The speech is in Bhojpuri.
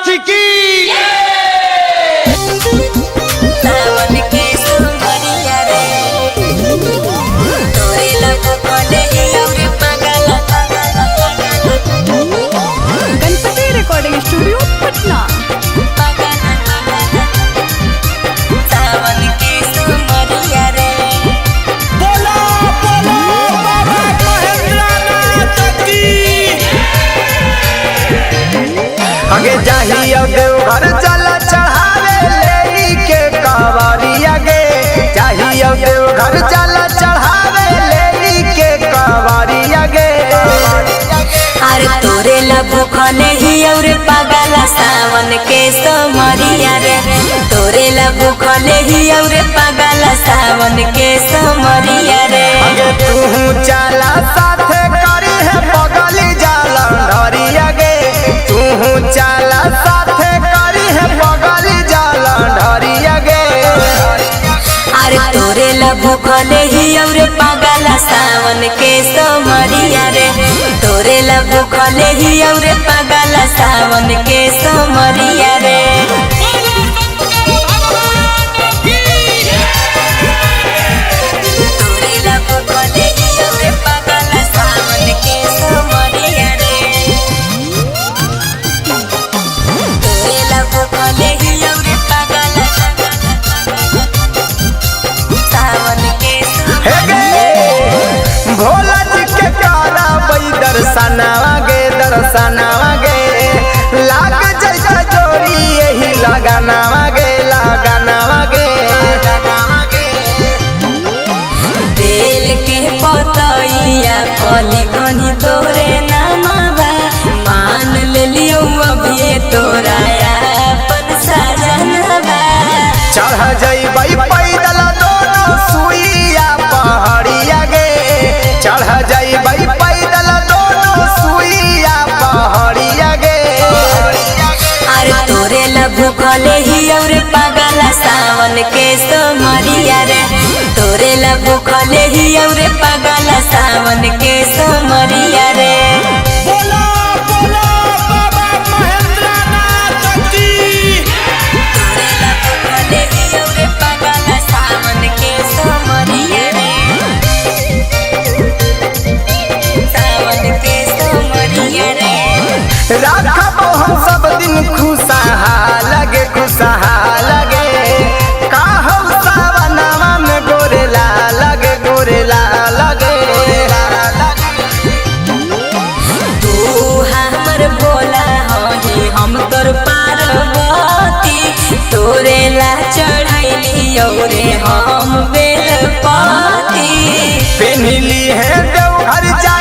नाथ की गणपति रिकॉर्डिंग स्टूडियो पटना। बोलो बोलो बाबा महेंद्रनाथ की। आगे जाहियो देवघर जल चढ़ावे लेली के कांवरिया गे, जाहियो देवघर जल चढ़ावे लेली के कांवरिया गे। अरे तोरे ला भूखले ही और पागला सावन के सोमरिया रे, तोरे ला भूखले ही और पागला सावन के सोमरिया रे। आगे तू चला साथे करी है पगली जाला ढरिया गे, तू चला साथे करी है पगली जाला ढरिया गे। अरे तोरे ला भूखले ही और पागला सावन के सोमरिया रे, तोरे ला भूखले ही और पागला सावन के सोमरिया रे। तोरे ला भूखले ही और पागला सावन के सोमरिया रे, तोरे ला भूखले ही और पागला सावन के हे गे भोला जी के कारा बई दर्शनवा गे, दर्शनवा गे लाग जैसा जोड़ी यही लगानवा गे, लगानवा गे। बेल के पतैया कली कनी तोरे नामवा, मान ले लियो अभी तोरा अपन सजनवा। चढ़ जइबई पैदल दोनों सुइया पहाड़िया गे, चढ़ जइबई पैदल दोनों सुइया पहाड़िया गे। अरे तोरे ला भूखले ही और पागला सावन के सोमरिया रे, तोरे ला भूखले ही और पागला सावन के सोमरिया रे। बोलो बोलो बाबा महेंद्रनाथ की। तोरे ला भूखले ही और पागला सावन के सोमरिया रे, सावन के सोमरिया रे। राखबो हम सब दिन खुशहाल लगे, खुशहाल लगे काहो सावनवा में गोरेला लगे, गोरेला लगे। तू हमर भोला हही हम तोर पार्वती, तोरे ला चढ़ैली औरे हम बेलपति। पेन्हली है देवघर जा